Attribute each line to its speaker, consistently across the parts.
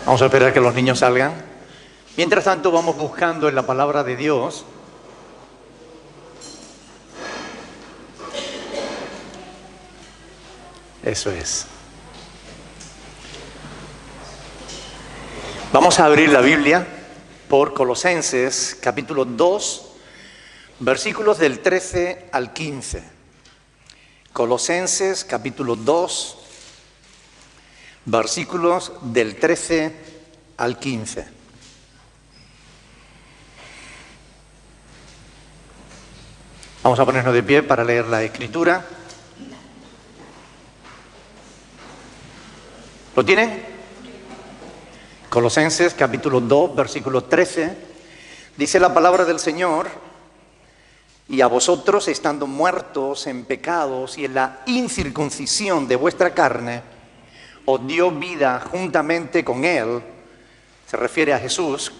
Speaker 1: Vamos a esperar que los niños salgan. Mientras tanto, vamos buscando en la palabra de Dios eso es. Vamos a abrir la Biblia por Colosenses, capítulo 2, versículos del 13 al 15. Colosenses, capítulo 2, versículos del 13 al 15. Vamos a ponernos de pie para leer la Escritura. ¿Lo tienen? Colosenses capítulo 2, versículo 13, dice la palabra del Señor: y a vosotros, estando muertos en pecados y en la incircuncisión de vuestra carne, os dio vida juntamente con Él, se refiere a Jesús,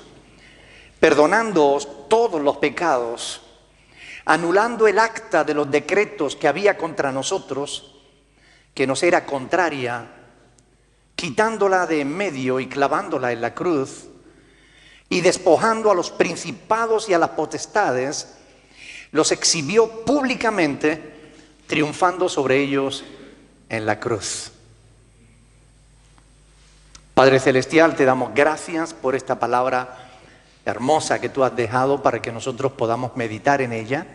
Speaker 1: perdonándoos todos los pecados, anulando el acta de los decretos que había contra nosotros, que nos era contraria, quitándola de en medio y clavándola en la cruz, y despojando a los principados y a las potestades, los exhibió públicamente, triunfando sobre ellos en la cruz. Padre Celestial, te damos gracias por esta palabra hermosa que tú has dejado para que nosotros podamos meditar en ella.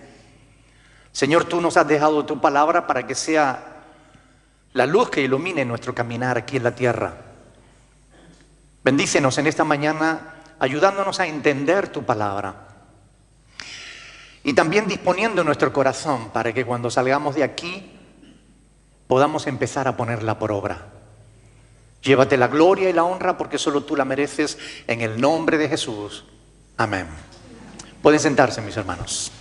Speaker 1: Señor, tú nos has dejado tu palabra para que sea la luz que ilumine nuestro caminar aquí en la tierra. Bendícenos en esta mañana, ayudándonos a entender tu palabra. Y también disponiendo nuestro corazón para que cuando salgamos de aquí podamos empezar a ponerla por obra. Llévate la gloria y la honra porque solo tú la mereces, en el nombre de Jesús. Amén. Pueden sentarse, mis hermanos.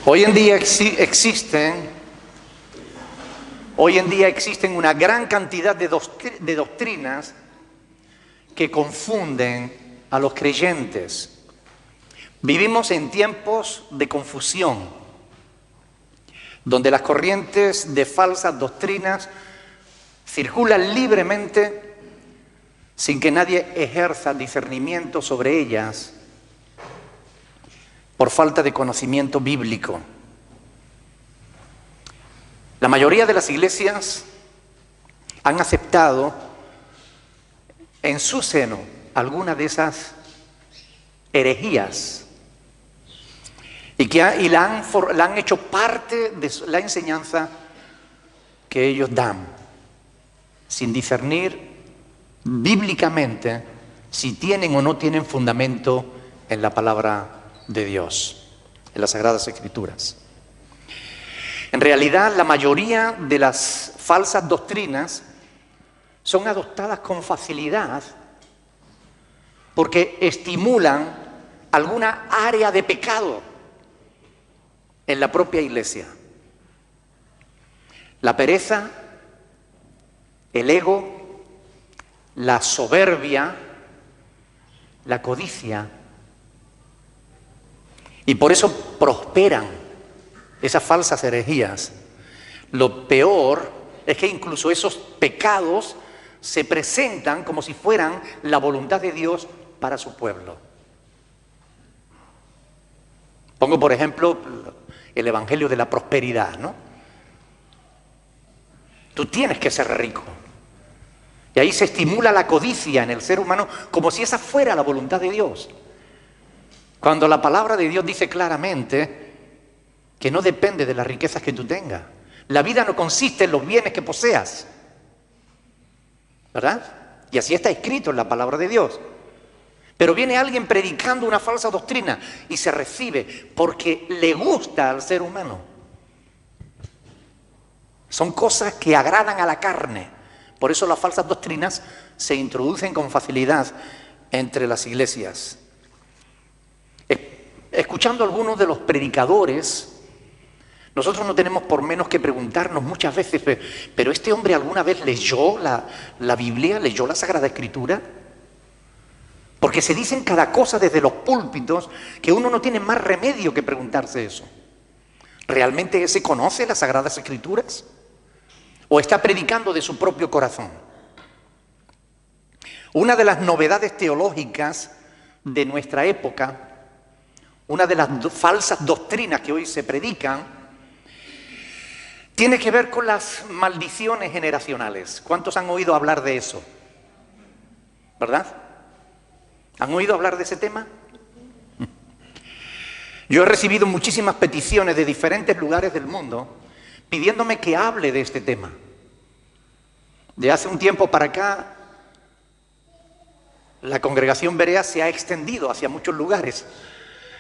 Speaker 1: Hoy en día existen una gran cantidad de doctrinas que confunden a los creyentes. Vivimos en tiempos de confusión, donde las corrientes de falsas doctrinas circulan libremente sin que nadie ejerza discernimiento sobre ellas por falta de conocimiento bíblico. La mayoría de las iglesias han aceptado en su seno alguna de esas herejías y la han hecho parte de la enseñanza que ellos dan, sin discernir bíblicamente si tienen o no tienen fundamento en la palabra de Dios, en las Sagradas Escrituras. En realidad, la mayoría de las falsas doctrinas son adoptadas con facilidad porque estimulan alguna área de pecado en la propia iglesia. La pereza, el ego, la soberbia, la codicia. Y por eso prosperan esas falsas herejías. Lo peor es que incluso esos pecados se presentan como si fueran la voluntad de Dios para su pueblo. Pongo por ejemplo el evangelio de la prosperidad, ¿no? Tú tienes que ser rico. Y ahí se estimula la codicia en el ser humano como si esa fuera la voluntad de Dios. Cuando la palabra de Dios dice claramente que no depende de las riquezas que tú tengas. La vida no consiste en los bienes que poseas, ¿verdad? Y así está escrito en la palabra de Dios. Pero viene alguien predicando una falsa doctrina y se recibe porque le gusta al ser humano. Son cosas que agradan a la carne. Por eso las falsas doctrinas se introducen con facilidad entre las iglesias. Escuchando a algunos de los predicadores, nosotros no tenemos por menos que preguntarnos muchas veces, ¿pero este hombre alguna vez leyó la Biblia, leyó la Sagrada Escritura? Porque se dicen cada cosa desde los púlpitos que uno no tiene más remedio que preguntarse eso. ¿Realmente se conoce las Sagradas Escrituras? o está predicando de su propio corazón. Una de las novedades teológicas de nuestra época, una de las falsas doctrinas que hoy se predican, tiene que ver con las maldiciones generacionales. ¿Cuántos han oído hablar de eso? ¿Verdad? ¿Han oído hablar de ese tema? Yo he recibido muchísimas peticiones de diferentes lugares del mundo pidiéndome que hable de este tema. De hace un tiempo para acá, la congregación Berea se ha extendido hacia muchos lugares.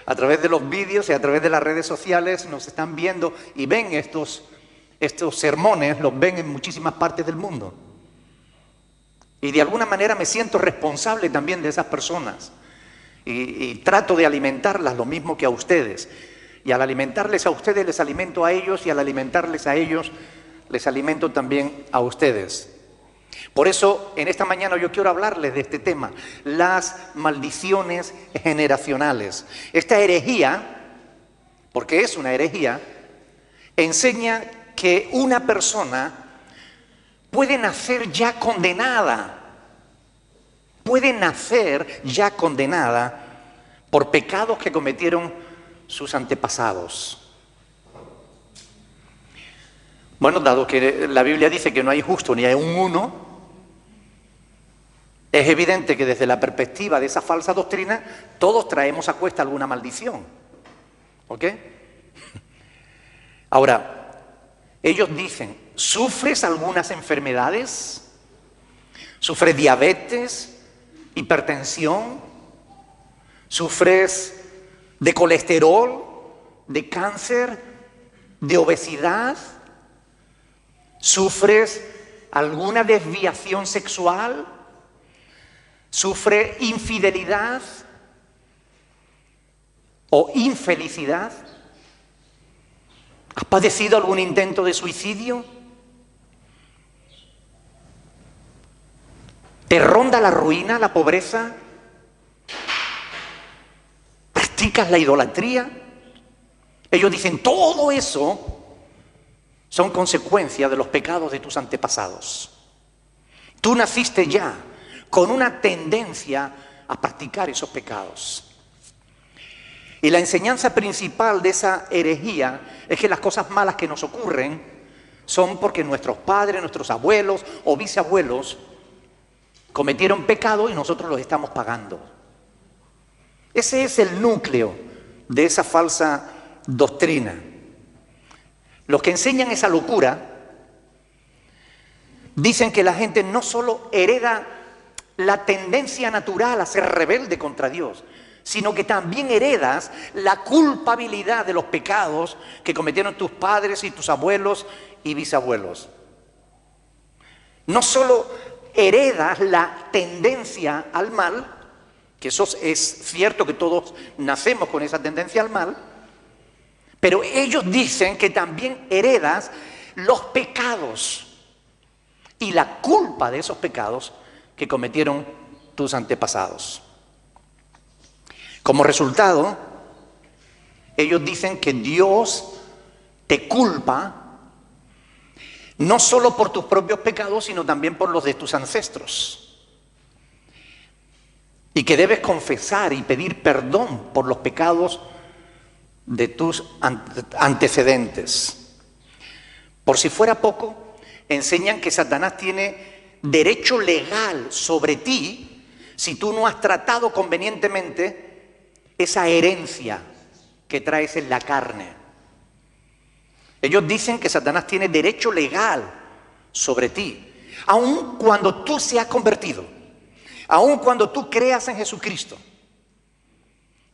Speaker 1: A través de los vídeos y a través de las redes sociales nos están viendo y ven estos sermones, los ven en muchísimas partes del mundo. Y de alguna manera me siento responsable también de esas personas. Y trato de alimentarlas lo mismo que a ustedes. Y al alimentarles a ustedes, les alimento a ellos, y al alimentarles a ellos, les alimento también a ustedes. Por eso, en esta mañana yo quiero hablarles de este tema, las maldiciones generacionales. Esta herejía, porque es una herejía, enseña que una persona puede nacer ya condenada. Puede nacer ya condenada por pecados que cometieron sus antepasados. Bueno, dado que la Biblia dice que no hay justo ni hay un uno, es evidente que desde la perspectiva de esa falsa doctrina, todos traemos a cuesta alguna maldición. ¿Ok? Ahora, ellos dicen, ¿sufres algunas enfermedades? ¿Sufres diabetes? ¿Hipertensión? ¿Sufres de colesterol? ¿De cáncer? ¿De obesidad? ¿Sufres alguna desviación sexual? ¿Sufre infidelidad o infelicidad? ¿Has padecido algún intento de suicidio? ¿Te ronda la ruina, la pobreza? ¿Practicas la idolatría? Ellos dicen, todo eso son consecuencias de los pecados de tus antepasados. Tú naciste ya con una tendencia a practicar esos pecados. Y la enseñanza principal de esa herejía es que las cosas malas que nos ocurren son porque nuestros padres, nuestros abuelos o bisabuelos cometieron pecado y nosotros los estamos pagando. Ese es el núcleo de esa falsa doctrina. Los que enseñan esa locura dicen que la gente no solo hereda la tendencia natural a ser rebelde contra Dios, sino que también heredas la culpabilidad de los pecados que cometieron tus padres y tus abuelos y bisabuelos. No solo heredas la tendencia al mal, que eso es cierto que todos nacemos con esa tendencia al mal, pero ellos dicen que también heredas los pecados y la culpa de esos pecados que cometieron tus antepasados. Como resultado, ellos dicen que Dios te culpa no solo por tus propios pecados, sino también por los de tus ancestros. Y que debes confesar y pedir perdón por los pecados de tus antecedentes. Por si fuera poco, enseñan que Satanás tiene derecho legal sobre ti si tú no has tratado convenientemente esa herencia que traes en la carne. Ellos dicen que Satanás tiene derecho legal sobre ti, aun cuando tú seas convertido, aun cuando tú creas en Jesucristo.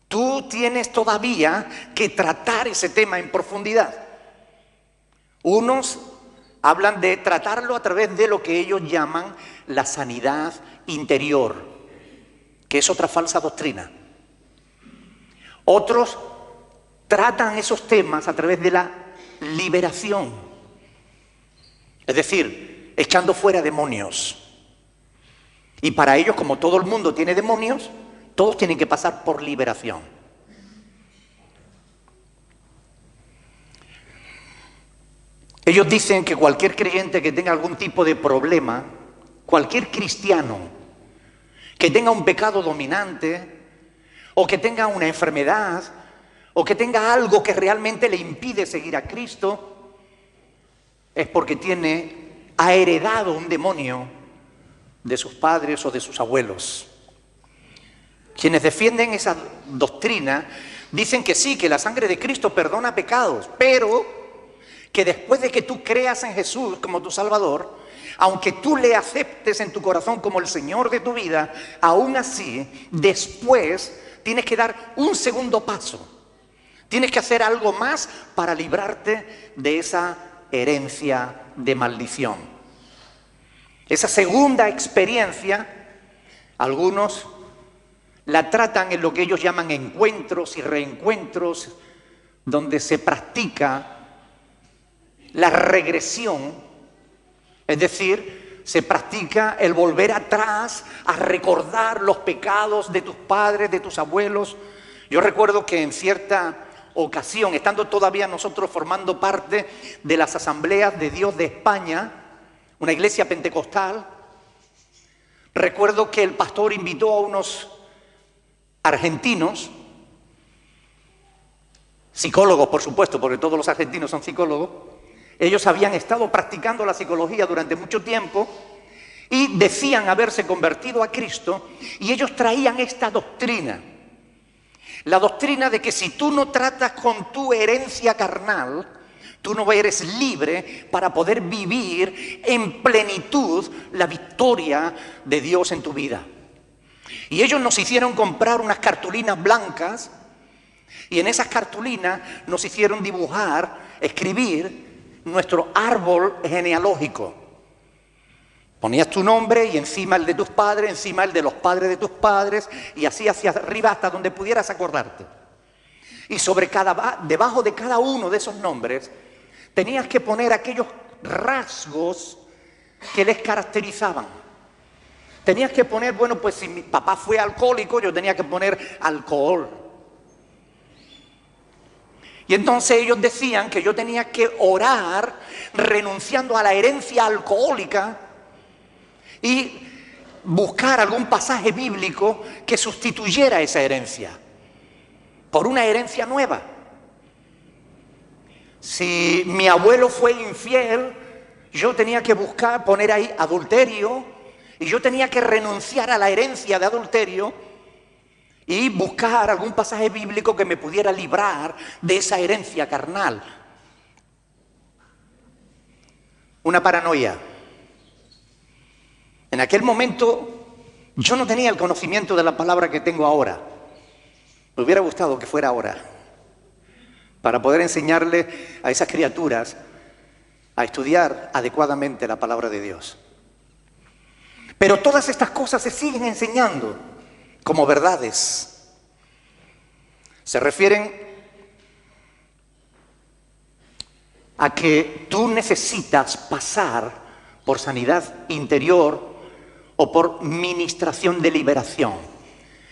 Speaker 1: Tú tienes todavía que tratar ese tema en profundidad. Unos hablan de tratarlo a través de lo que ellos llaman la sanidad interior, que es otra falsa doctrina. Otros tratan esos temas a través de la liberación, es decir, echando fuera demonios. Y para ellos, como todo el mundo tiene demonios, todos tienen que pasar por liberación. Ellos dicen que cualquier creyente que tenga algún tipo de problema, cualquier cristiano que tenga un pecado dominante, o que tenga una enfermedad, o que tenga algo que realmente le impide seguir a Cristo, es porque ha heredado un demonio de sus padres o de sus abuelos. Quienes defienden esa doctrina dicen que sí, que la sangre de Cristo perdona pecados, pero que después de que tú creas en Jesús como tu Salvador, aunque tú le aceptes en tu corazón como el Señor de tu vida, aún así, después tienes que dar un segundo paso. Tienes que hacer algo más para librarte de esa herencia de maldición. Esa segunda experiencia, algunos la tratan en lo que ellos llaman encuentros y reencuentros, donde se practica la regresión, es decir, se practica el volver atrás a recordar los pecados de tus padres, de tus abuelos. Yo recuerdo que en cierta ocasión, estando todavía nosotros formando parte de las Asambleas de Dios de España, una iglesia pentecostal, recuerdo que el pastor invitó a unos argentinos, psicólogos por supuesto, porque todos los argentinos son psicólogos. Ellos habían estado practicando la psicología durante mucho tiempo y decían haberse convertido a Cristo, y ellos traían esta doctrina, la doctrina de que si tú no tratas con tu herencia carnal, tú no eres libre para poder vivir en plenitud la victoria de Dios en tu vida. Y ellos nos hicieron comprar unas cartulinas blancas, y en esas cartulinas nos hicieron dibujar, escribir nuestro árbol genealógico. Ponías tu nombre y encima el de tus padres, encima el de los padres de tus padres, y así hacia arriba hasta donde pudieras acordarte. Y debajo de cada uno de esos nombres tenías que poner aquellos rasgos que les caracterizaban. Tenías que poner, bueno, pues si mi papá fue alcohólico, yo tenía que poner alcohol. Y entonces ellos decían que yo tenía que orar renunciando a la herencia alcohólica y buscar algún pasaje bíblico que sustituyera esa herencia por una herencia nueva. Si mi abuelo fue infiel, yo tenía que poner ahí adulterio, y yo tenía que renunciar a la herencia de adulterio y buscar algún pasaje bíblico que me pudiera librar de esa herencia carnal. Una paranoia. En aquel momento yo no tenía el conocimiento de la palabra que tengo ahora. Me hubiera gustado que fuera ahora, para poder enseñarle a esas criaturas a estudiar adecuadamente la palabra de Dios. Pero todas estas cosas se siguen enseñando como verdades. Se refieren a que tú necesitas pasar por sanidad interior o por ministración de liberación.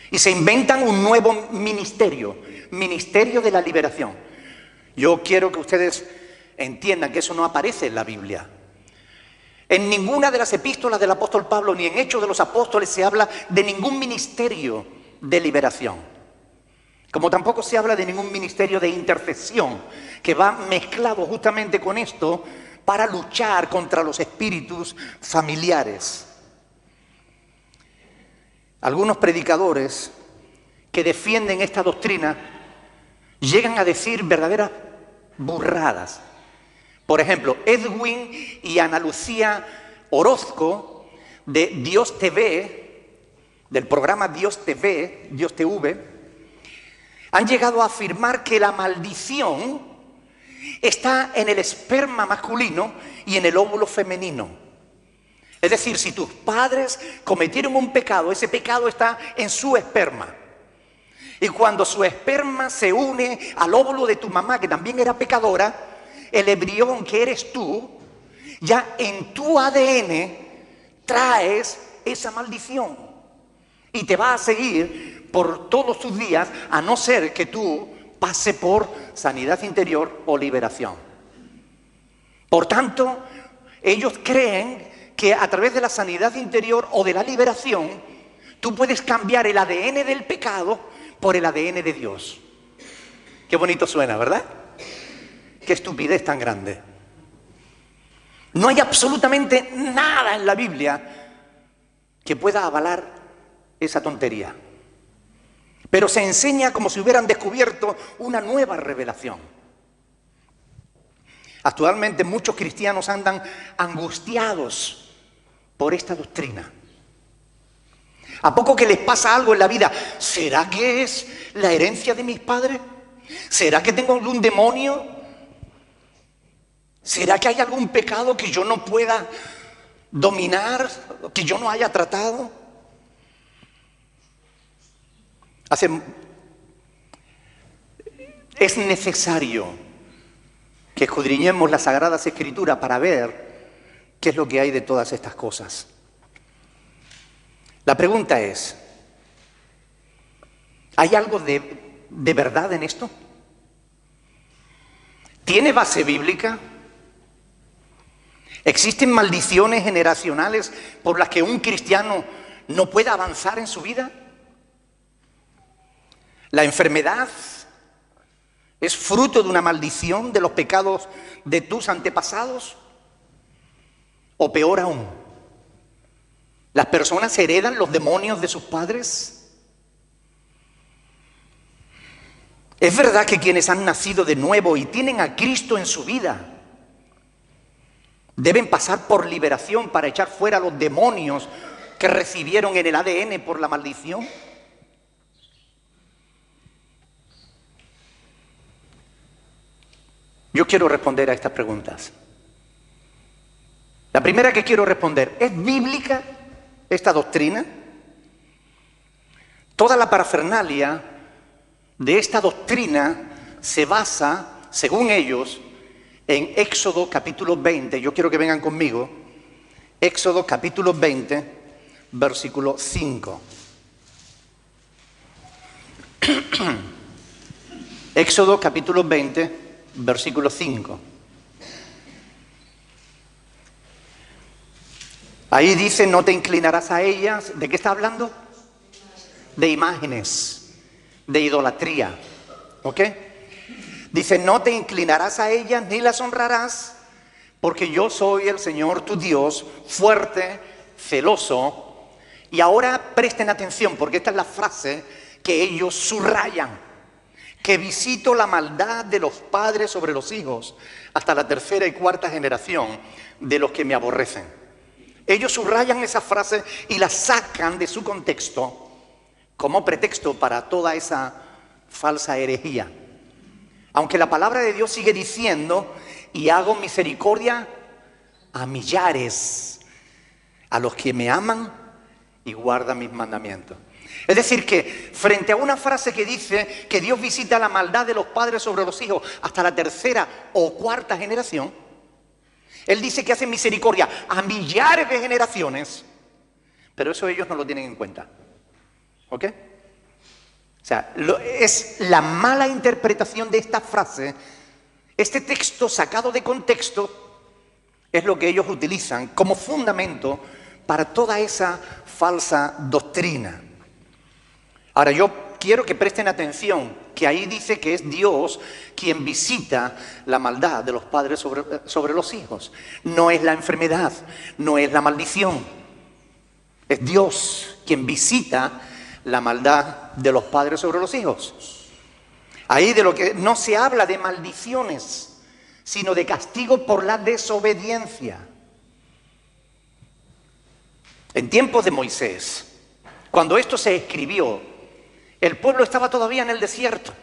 Speaker 1: Y se inventan un nuevo ministerio, ministerio de la liberación. Yo quiero que ustedes entiendan que eso no aparece en la Biblia. En ninguna de las epístolas del apóstol Pablo, ni en Hechos de los Apóstoles, se habla de ningún ministerio de liberación. Como tampoco se habla de ningún ministerio de intercesión, que va mezclado justamente con esto para luchar contra los espíritus familiares. Algunos predicadores que defienden esta doctrina llegan a decir verdaderas burradas. Por ejemplo, Edwin y Ana Lucía Orozco de Dios TV, del programa Dios TV, Dios TV, han llegado a afirmar que la maldición está en el esperma masculino y en el óvulo femenino. Es decir, si tus padres cometieron un pecado, ese pecado está en su esperma. Y cuando su esperma se une al óvulo de tu mamá, que también era pecadora, el embrión que eres tú, ya en tu ADN traes esa maldición. Y te va a seguir por todos tus días, a no ser que tú pase por sanidad interior o liberación. Por tanto, ellos creen que a través de la sanidad interior o de la liberación, tú puedes cambiar el ADN del pecado por el ADN de Dios. Qué bonito suena, ¿verdad? Qué estupidez tan grande. No hay absolutamente nada en la Biblia que pueda avalar esa tontería. Pero se enseña como si hubieran descubierto una nueva revelación. Actualmente muchos cristianos andan angustiados por esta doctrina. ¿A poco que les pasa algo en la vida? ¿Será que es la herencia de mis padres? ¿Será que tengo algún demonio? ¿Será que hay algún pecado que yo no pueda dominar, que yo no haya tratado? Es necesario que escudriñemos las Sagradas Escrituras para ver qué es lo que hay de todas estas cosas. La pregunta es, ¿hay algo de verdad en esto? ¿Tiene base bíblica? ¿Existen maldiciones generacionales por las que un cristiano no pueda avanzar en su vida? ¿La enfermedad es fruto de una maldición de los pecados de tus antepasados? O peor aún, ¿las personas heredan los demonios de sus padres? ¿Es verdad que quienes han nacido de nuevo y tienen a Cristo en su vida deben pasar por liberación para echar fuera los demonios que recibieron en el ADN por la maldición? Yo quiero responder a estas preguntas. La primera que quiero responder, ¿es bíblica esta doctrina? Toda la parafernalia de esta doctrina se basa, según ellos, en Éxodo capítulo 20. Yo quiero que vengan conmigo. Éxodo capítulo 20, versículo 5. Éxodo capítulo 20, versículo 5. Ahí dice, no te inclinarás a ellas. ¿De qué está hablando? De imágenes, de idolatría. ¿Ok? Dice, no te inclinarás a ellas ni las honrarás, porque yo soy el Señor tu Dios, fuerte, celoso. Y ahora presten atención, porque esta es la frase que ellos subrayan. Que visito la maldad de los padres sobre los hijos hasta la tercera y cuarta generación de los que me aborrecen. Ellos subrayan esa frase y la sacan de su contexto como pretexto para toda esa falsa herejía. Aunque la palabra de Dios sigue diciendo, y hago misericordia a millares, a los que me aman y guardan mis mandamientos. Es decir, que frente a una frase que dice que Dios visita la maldad de los padres sobre los hijos hasta la tercera o cuarta generación, Él dice que hace misericordia a millares de generaciones, pero eso ellos no lo tienen en cuenta. ¿Ok? O sea, es la mala interpretación de esta frase. Este texto sacado de contexto es lo que ellos utilizan como fundamento para toda esa falsa doctrina. Ahora yo quiero que presten atención, que ahí dice que es Dios quien visita la maldad de los padres sobre los hijos. No es la enfermedad, no es la maldición. Es Dios quien visita la maldad de los padres sobre los hijos. Ahí de lo que no se habla de maldiciones, sino de castigo por la desobediencia. En tiempos de Moisés, cuando esto se escribió, el pueblo estaba todavía en el desierto.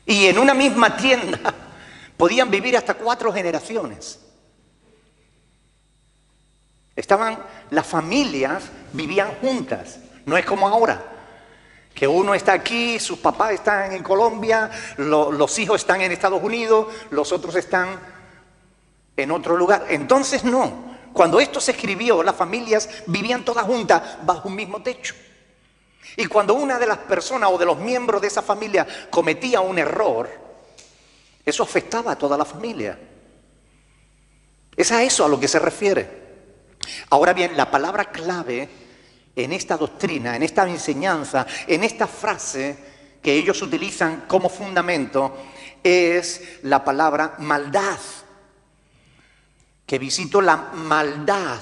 Speaker 1: Y en una misma tienda podían vivir hasta 4 generaciones. Las familias vivían juntas. No es como ahora, que uno está aquí, sus papás están en Colombia, los hijos están en Estados Unidos, los otros están en otro lugar. Entonces no. Cuando esto se escribió, las familias vivían todas juntas bajo un mismo techo. Y cuando una de las personas o de los miembros de esa familia cometía un error, Eso afectaba a toda la familia. Es a eso a lo que se refiere. Ahora bien, la palabra clave en esta doctrina, en esta enseñanza, en esta frase que ellos utilizan como fundamento, es la palabra maldad. Que visito la maldad.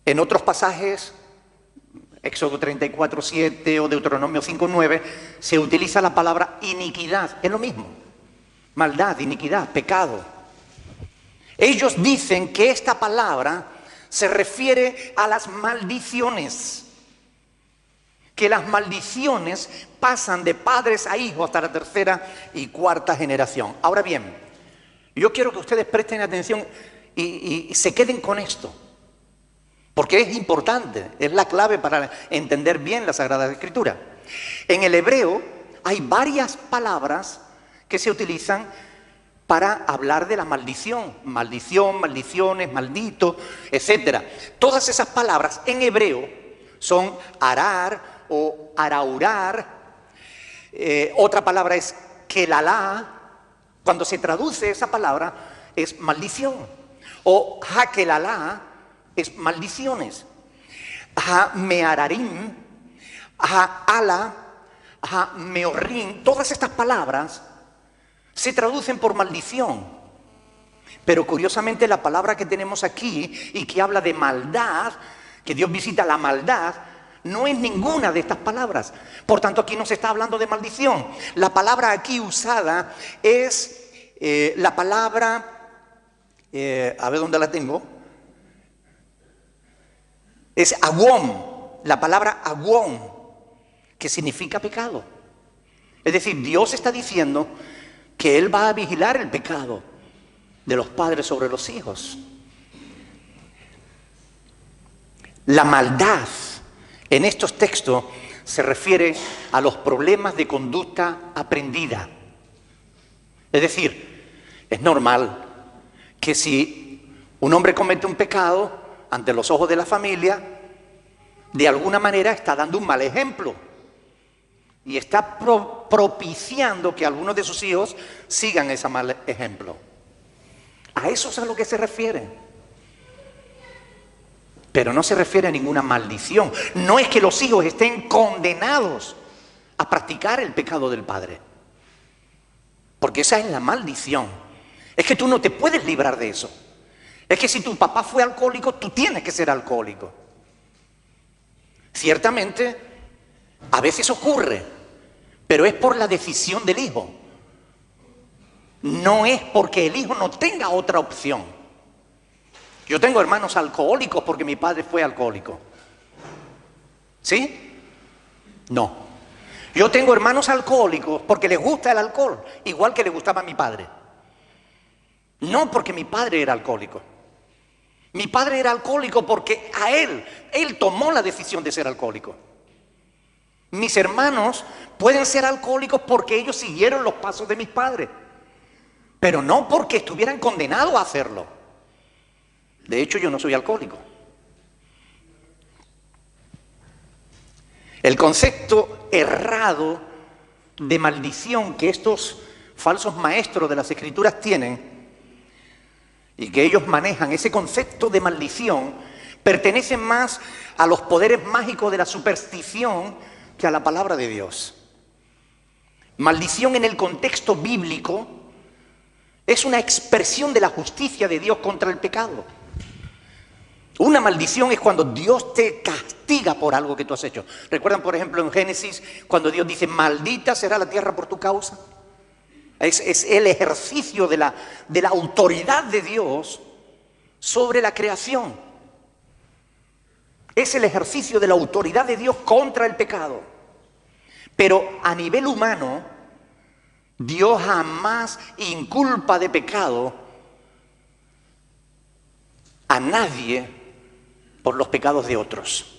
Speaker 1: En otros pasajes, Éxodo 34:7 o Deuteronomio 5:9, se utiliza la palabra iniquidad. Es lo mismo. Maldad, iniquidad, pecado. Ellos dicen que esta palabra se refiere a las maldiciones. Que las maldiciones pasan de padres a hijos hasta la tercera y cuarta generación. Ahora bien, yo quiero que ustedes presten atención y se queden con esto. Porque es importante, es la clave para entender bien la Sagrada Escritura. En el hebreo hay varias palabras que se utilizan para hablar de la maldición. Maldición, maldiciones, maldito, etc. Todas esas palabras en hebreo son arar o araurar. Otra palabra es kelalá. Cuando se traduce esa palabra es maldición. O hakelalá es maldiciones. Ha-meararim, ha-ala, ha-meorrim, todas estas palabras se traducen por maldición. Pero curiosamente la palabra que tenemos aquí y que habla de maldad, que Dios visita la maldad, no es ninguna de estas palabras. Por tanto, aquí no se está hablando de maldición. La palabra aquí usada es la palabra, a ver dónde la tengo, es agón, la palabra agón, que significa pecado. Es decir, Dios está diciendo que Él va a vigilar el pecado de los padres sobre los hijos. La maldad en estos textos se refiere a los problemas de conducta aprendida. Es decir, es normal que si un hombre comete un pecado ante los ojos de la familia, de alguna manera está dando un mal ejemplo y está propiciando que algunos de sus hijos sigan ese mal ejemplo. A eso es a lo que se refiere. Pero no se refiere a ninguna maldición. No es que los hijos estén condenados a practicar el pecado del padre. Porque esa es la maldición. Es que tú no te puedes librar de eso. Es que si tu papá fue alcohólico, tú tienes que ser alcohólico. Ciertamente, a veces ocurre, pero es por la decisión del hijo. No es porque el hijo no tenga otra opción. Yo tengo hermanos alcohólicos porque mi padre fue alcohólico. ¿Sí? No. Yo tengo hermanos alcohólicos porque les gusta el alcohol, igual que le gustaba a mi padre. No porque mi padre era alcohólico. Mi padre era alcohólico porque él tomó la decisión de ser alcohólico. Mis hermanos pueden ser alcohólicos porque ellos siguieron los pasos de mis padres, pero no porque estuvieran condenados a hacerlo. De hecho, yo no soy alcohólico. El concepto errado de maldición que estos falsos maestros de las Escrituras tienen y que ellos manejan, ese concepto de maldición, pertenece más a los poderes mágicos de la superstición que a la palabra de Dios. Maldición en el contexto bíblico es una expresión de la justicia de Dios contra el pecado. Una maldición es cuando Dios te castiga por algo que tú has hecho. ¿Recuerdan, por ejemplo, en Génesis, cuando Dios dice, maldita será la tierra por tu causa? Es el ejercicio de la autoridad de Dios sobre la creación. Es el ejercicio de la autoridad de Dios contra el pecado. Pero a nivel humano, Dios jamás inculpa de pecado a nadie por los pecados de otros.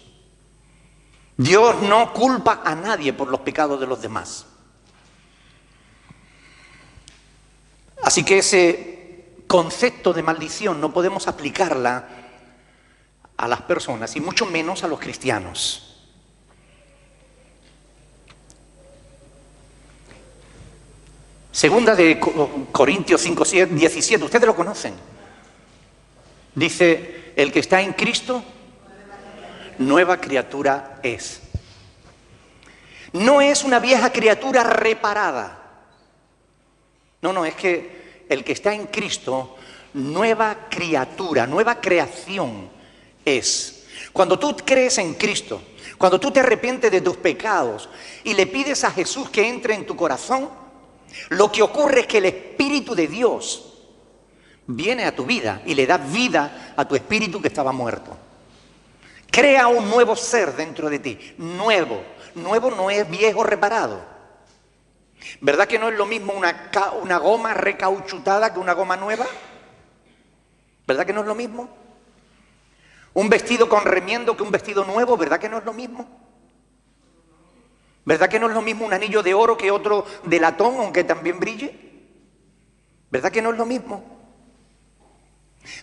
Speaker 1: Dios no culpa a nadie por los pecados de los demás. Así que ese concepto de maldición no podemos aplicarla a las personas y mucho menos a los cristianos. Segunda de Corintios 5, 17, ustedes lo conocen. Dice, el que está en Cristo, nueva criatura es. No es una vieja criatura reparada. No, es que el que está en Cristo, nueva criatura, nueva creación es. Cuando tú crees en Cristo, cuando tú te arrepientes de tus pecados y le pides a Jesús que entre en tu corazón, lo que ocurre es que el Espíritu de Dios viene a tu vida y le da vida a tu espíritu que estaba muerto. Crea un nuevo ser dentro de ti, nuevo. Nuevo no es viejo reparado. ¿Verdad que no es lo mismo una goma recauchutada que una goma nueva? ¿Verdad que no es lo mismo? Un vestido con remiendo que un vestido nuevo, ¿verdad que no es lo mismo? ¿Verdad que no es lo mismo un anillo de oro que otro de latón, aunque también brille? ¿Verdad que no es lo mismo?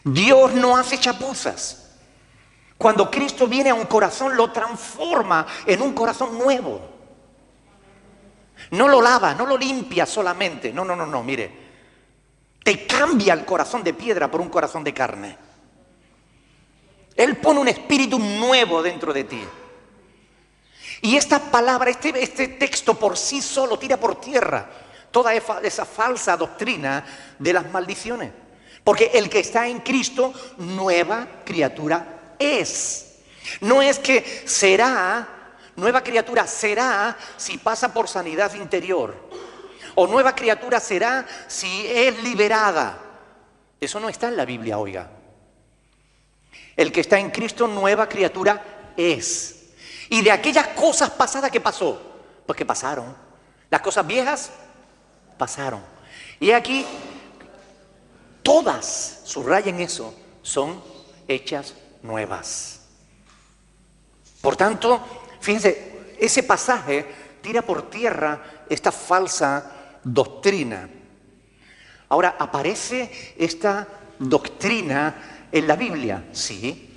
Speaker 1: Dios no hace chapuzas. Cuando Cristo viene a un corazón, lo transforma en un corazón nuevo. No lo lava, no lo limpia solamente. No, mire. Te cambia el corazón de piedra por un corazón de carne. Él pone un espíritu nuevo dentro de ti. Y esta palabra, este texto por sí solo tira por tierra toda esa falsa doctrina de las maldiciones. Porque el que está en Cristo, nueva criatura es. No es que será, nueva criatura será si pasa por sanidad interior. O nueva criatura será si es liberada. Eso no está en la Biblia, oiga. El que está en Cristo, nueva criatura es. Y de aquellas cosas pasadas, ¿qué pasó? Pues que pasaron. Las cosas viejas pasaron. Y aquí, todas, subrayen eso, son hechas nuevas. Por tanto, fíjense, ese pasaje tira por tierra esta falsa doctrina. Ahora, ¿aparece esta doctrina en la Biblia? Sí.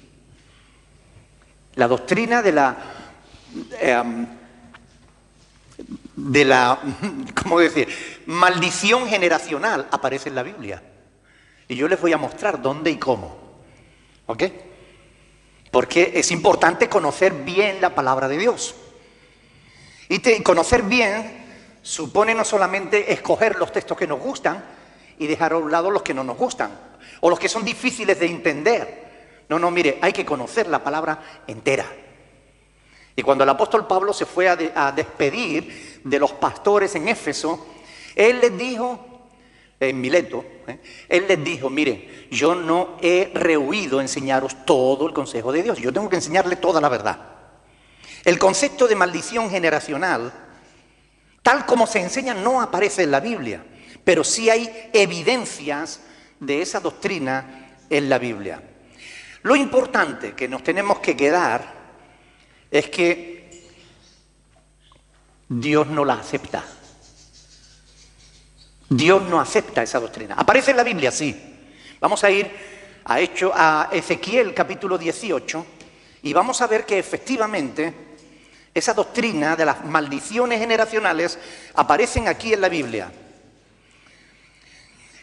Speaker 1: La doctrina de la ¿cómo decir? Maldición generacional aparece en la Biblia. Y yo les voy a mostrar dónde y cómo. ¿Ok? Porque es importante conocer bien la palabra de Dios. Y conocer bien supone no solamente escoger los textos que nos gustan y dejar a un lado los que no nos gustan, o los que son difíciles de entender. No, mire, hay que conocer la palabra entera. Y cuando el apóstol Pablo se fue a despedir de los pastores en Éfeso, él les dijo, en Mileto, él les dijo, mire, yo no he rehuido enseñaros todo el consejo de Dios, yo tengo que enseñarles toda la verdad. El concepto de maldición generacional, tal como se enseña, no aparece en la Biblia, pero sí hay evidencias de esa doctrina en la Biblia. Lo importante que nos tenemos que quedar es que Dios no la acepta. Dios no acepta esa doctrina. ¿Aparece en la Biblia? Sí. Vamos a ir a Ezequiel capítulo 18 y vamos a ver que efectivamente esa doctrina de las maldiciones generacionales aparecen aquí en la Biblia.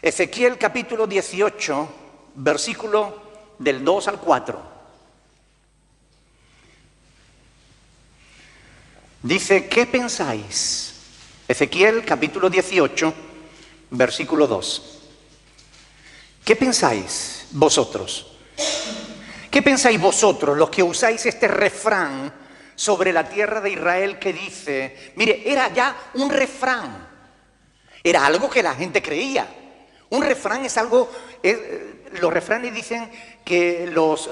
Speaker 1: Ezequiel capítulo 18, versículo del 2 al 4. Dice, ¿qué pensáis? Ezequiel capítulo 18, versículo 2. ¿Qué pensáis vosotros? ¿Qué pensáis vosotros, los que usáis este refrán sobre la tierra de Israel que dice, mire, era ya un refrán, era algo que la gente creía. Un refrán es algo, los refranes dicen que los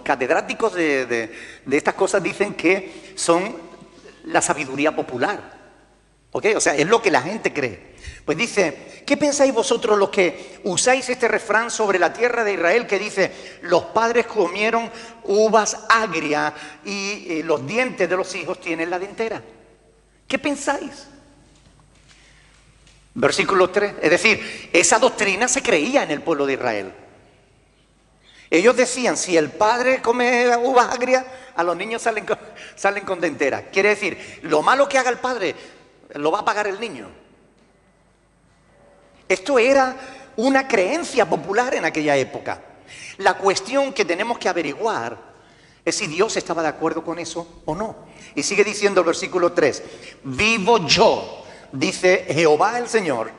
Speaker 1: catedráticos de estas cosas dicen que son la sabiduría popular. ¿Ok? O sea, es lo que la gente cree. Pues dice, ¿qué pensáis vosotros los que usáis este refrán sobre la tierra de Israel que dice, los padres comieron uvas agrias y los dientes de los hijos tienen la dentera? ¿Qué pensáis? Versículo 3, es decir, esa doctrina se creía en el pueblo de Israel. Ellos decían, si el padre come uvas agrias, a los niños salen con dentera. Quiere decir, lo malo que haga el padre, lo va a pagar el niño. Esto era una creencia popular en aquella época. La cuestión que tenemos que averiguar es si Dios estaba de acuerdo con eso o no. Y sigue diciendo el versículo 3, vivo yo, dice Jehová el Señor,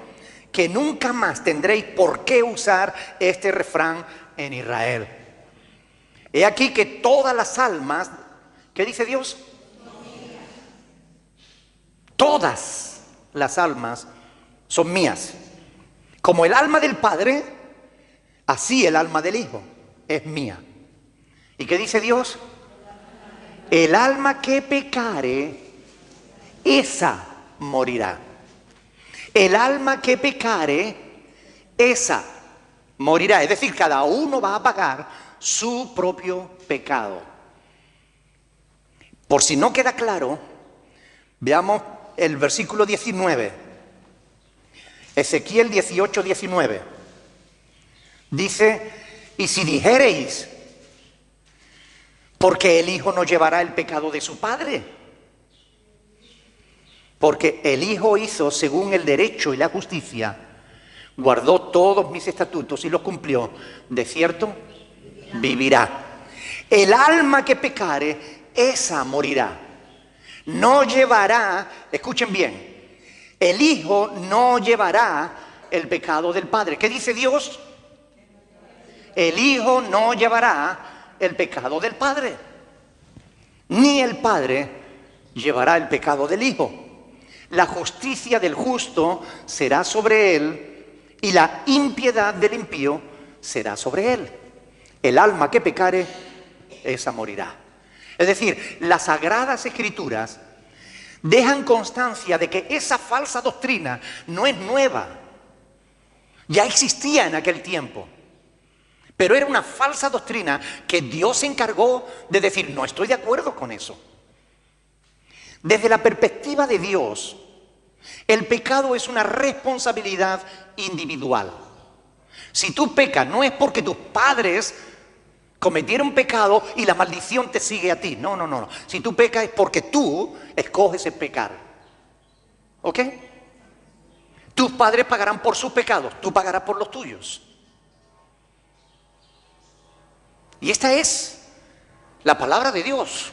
Speaker 1: que nunca más tendréis por qué usar este refrán en Israel. He aquí que todas las almas, ¿qué dice Dios? Todas las almas son mías. Como el alma del Padre, así el alma del Hijo es mía. ¿Y qué dice Dios? El alma que pecare, esa morirá. El alma que pecare, esa morirá. Es decir, cada uno va a pagar su propio pecado. Por si no queda claro, veamos el versículo 19. Ezequiel 18, 19. Dice, y si dijereis, porque el Hijo no llevará el pecado de su Padre, porque el Hijo hizo según el derecho y la justicia, guardó todos mis estatutos y los cumplió, de cierto vivirá. El alma que pecare, esa morirá. No llevará, escuchen bien, el Hijo no llevará el pecado del Padre. ¿Qué dice Dios? El Hijo no llevará el pecado del Padre, ni el Padre llevará el pecado del Hijo. La justicia del justo será sobre él, y la impiedad del impío será sobre él. El alma que pecare, esa morirá. Es decir, las Sagradas Escrituras dejan constancia de que esa falsa doctrina no es nueva. Ya existía en aquel tiempo. Pero era una falsa doctrina que Dios se encargó de decir, no estoy de acuerdo con eso. Desde la perspectiva de Dios, el pecado es una responsabilidad individual. Si tú pecas, no es porque tus padres cometieron pecado y la maldición te sigue a ti. No. Si tú pecas es porque tú escoges el pecar. ¿Ok? Tus padres pagarán por sus pecados, tú pagarás por los tuyos. Y esta es la palabra de Dios.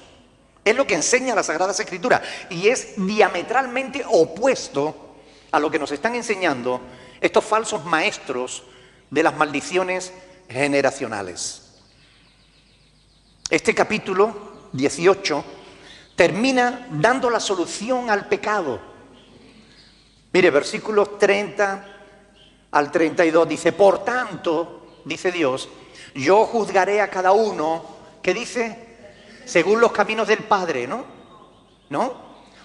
Speaker 1: Es lo que enseña la Sagrada Escritura. Y es diametralmente opuesto a lo que nos están enseñando estos falsos maestros de las maldiciones generacionales. Este capítulo 18 termina dando la solución al pecado. Mire, versículos 30 al 32 dice, por tanto, dice Dios, yo juzgaré a cada uno, ¿qué dice? Según los caminos del padre, ¿no? ¿No?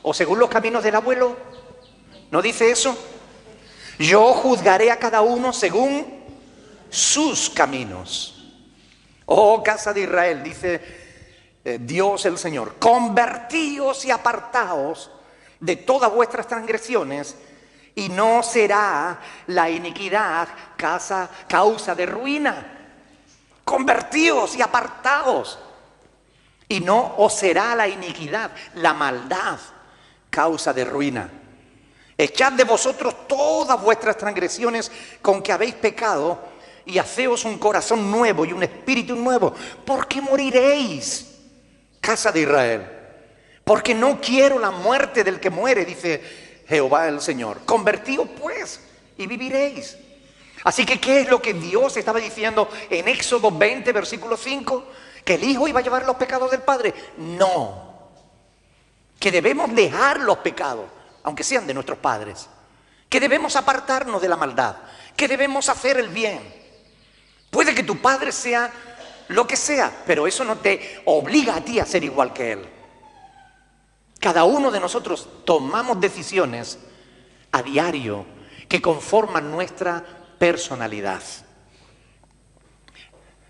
Speaker 1: O según los caminos del abuelo, ¿no dice eso? Yo juzgaré a cada uno según sus caminos. Oh, casa de Israel, dice Dios el Señor, convertíos y apartaos de todas vuestras transgresiones, y no será la iniquidad causa de ruina. Convertíos y apartaos, y no os será la iniquidad, la maldad, causa de ruina. Echad de vosotros todas vuestras transgresiones con que habéis pecado, y haceos un corazón nuevo y un espíritu nuevo. ¿Por qué moriréis, casa de Israel? Porque no quiero la muerte del que muere, dice Jehová el Señor. Convertíos pues y viviréis. Así que, ¿qué es lo que Dios estaba diciendo en Éxodo 20, versículo 5? ¿Que el Hijo iba a llevar los pecados del Padre? No. Que debemos dejar los pecados, aunque sean de nuestros padres. Que debemos apartarnos de la maldad. Que debemos hacer el bien. Puede que tu padre sea lo que sea, pero eso no te obliga a ti a ser igual que él. Cada uno de nosotros tomamos decisiones a diario que conforman nuestra personalidad.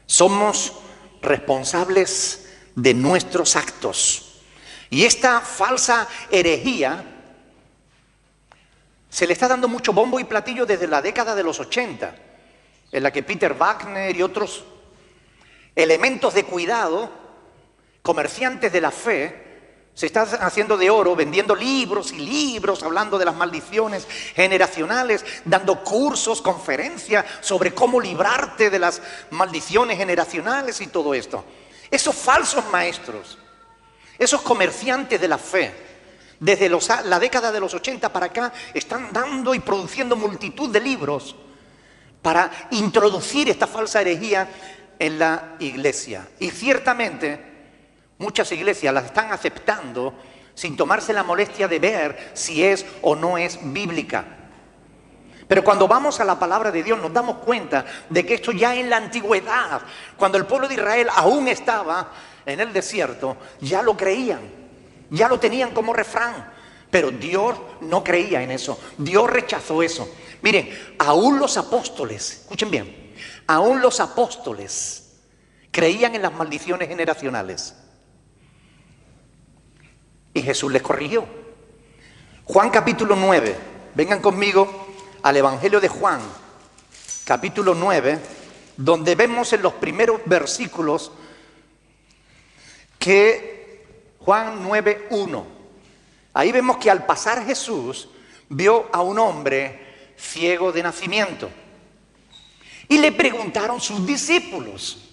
Speaker 1: Somos responsables de nuestros actos. Y esta falsa herejía se le está dando mucho bombo y platillo desde la década de los 80, en la que Peter Wagner y otros elementos de cuidado, comerciantes de la fe, Se está haciendo de oro vendiendo libros y libros, hablando de las maldiciones generacionales, dando cursos, conferencias sobre cómo librarte de las maldiciones generacionales y todo esto. Esos falsos maestros, esos comerciantes de la fe, desde la década de los 80 para acá, están dando y produciendo multitud de libros para introducir esta falsa herejía en la iglesia. Y ciertamente muchas iglesias las están aceptando sin tomarse la molestia de ver si es o no es bíblica. Pero cuando vamos a la palabra de Dios nos damos cuenta de que esto ya en la antigüedad, cuando el pueblo de Israel aún estaba en el desierto, ya lo creían, ya lo tenían como refrán. Pero Dios no creía en eso, Dios rechazó eso. Miren, aún los apóstoles, escuchen bien, aún los apóstoles creían en las maldiciones generacionales. Y Jesús les corrigió. Juan capítulo 9, vengan conmigo al Evangelio de Juan, capítulo 9, donde vemos en los primeros versículos que Juan 9:1, ahí vemos que al pasar Jesús vio a un hombre ciego de nacimiento. Y le preguntaron sus discípulos,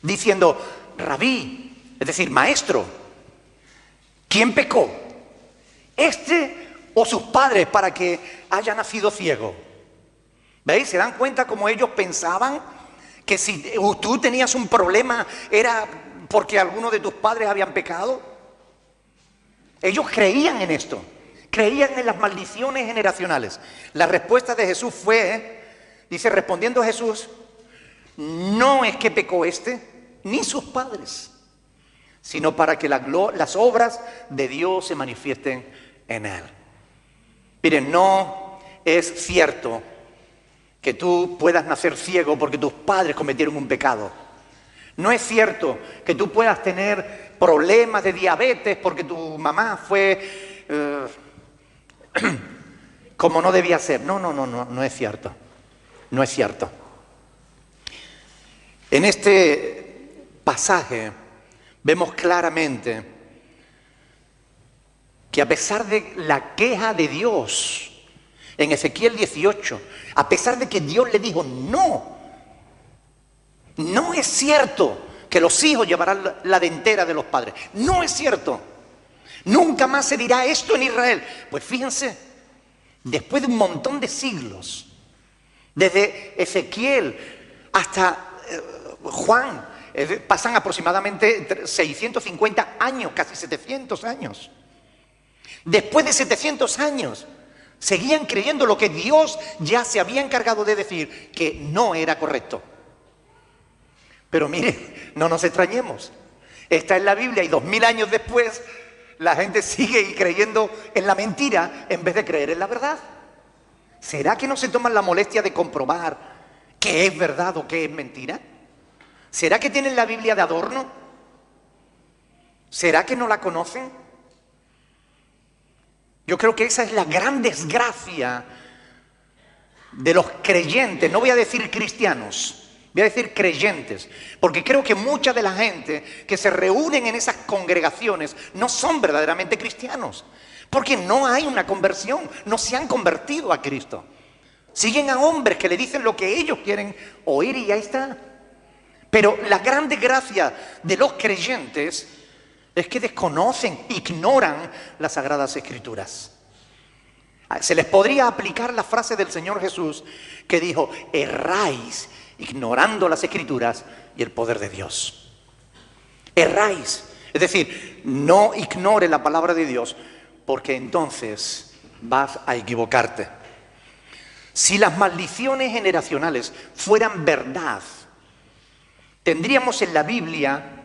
Speaker 1: diciendo, Rabí, es decir, maestro, ¿quién pecó? ¿Este o sus padres para que haya nacido ciego? ¿Veis? ¿Se dan cuenta cómo ellos pensaban que si tú tenías un problema era porque alguno de tus padres habían pecado? Ellos creían en esto, creían en las maldiciones generacionales. La respuesta de Jesús fue, dice, respondiendo Jesús, no es que pecó este ni sus padres, sino para que las obras de Dios se manifiesten en él. Miren, no es cierto que tú puedas nacer ciego porque tus padres cometieron un pecado. No es cierto que tú puedas tener problemas de diabetes porque tu mamá fue como no debía ser. No es cierto. No es cierto. En este pasaje vemos claramente que a pesar de la queja de Dios en Ezequiel 18, a pesar de que Dios le dijo no es cierto que los hijos llevarán la dentera de los padres. No es cierto. Nunca más se dirá esto en Israel. Pues fíjense, después de un montón de siglos, desde Ezequiel hasta Juan, pasan aproximadamente 650 años, casi 700 años. Después de 700 años, seguían creyendo lo que Dios ya se había encargado de decir, que no era correcto. Pero miren, no nos extrañemos. Está en la Biblia y 2000 años después, la gente sigue creyendo en la mentira en vez de creer en la verdad. ¿Será que no se toman la molestia de comprobar qué es verdad o qué es mentira? ¿Será que tienen la Biblia de adorno? ¿Será que no la conocen? Yo creo que esa es la gran desgracia de los creyentes, no voy a decir cristianos, voy a decir creyentes, porque creo que mucha de la gente que se reúnen en esas congregaciones no son verdaderamente cristianos, porque no hay una conversión, no se han convertido a Cristo. Siguen a hombres que le dicen lo que ellos quieren oír y ahí está. Pero la gran desgracia de los creyentes es que desconocen, ignoran las Sagradas Escrituras. Se les podría aplicar la frase del Señor Jesús que dijo, erráis ignorando las Escrituras y el poder de Dios. Erráis, es decir, no ignores la palabra de Dios porque entonces vas a equivocarte. Si las maldiciones generacionales fueran verdad, tendríamos en la Biblia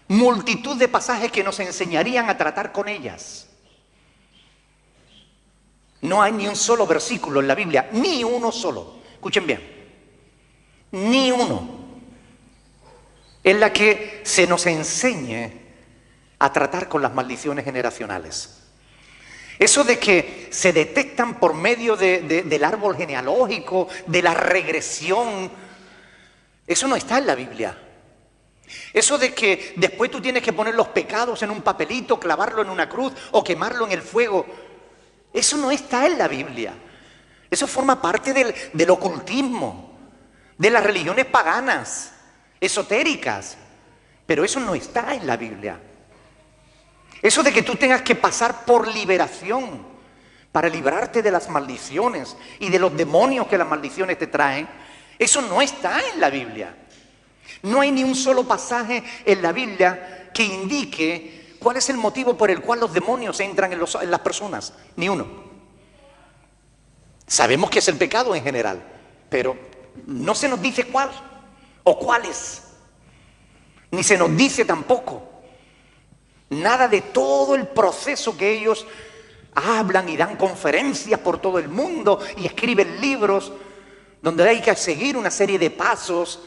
Speaker 1: multitud de pasajes que nos enseñarían a tratar con ellas. No hay ni un solo versículo en la Biblia, ni uno solo, escuchen bien, ni uno, en la que se nos enseñe a tratar con las maldiciones generacionales. Eso de que se detectan por medio del árbol genealógico, de la regresión, eso no está en la Biblia. Eso de que después tú tienes que poner los pecados en un papelito, clavarlo en una cruz o quemarlo en el fuego, eso no está en la Biblia. Eso forma parte del ocultismo, de las religiones paganas, esotéricas. Pero eso no está en la Biblia. Eso de que tú tengas que pasar por liberación para librarte de las maldiciones y de los demonios que las maldiciones te traen, eso no está en la Biblia. No hay ni un solo pasaje en la Biblia que indique cuál es el motivo por el cual los demonios entran en las personas. Ni uno. Sabemos que es el pecado en general, pero no se nos dice cuál o cuáles. Ni se nos dice tampoco nada de todo el proceso que ellos hablan y dan conferencias por todo el mundo y escriben libros donde hay que seguir una serie de pasos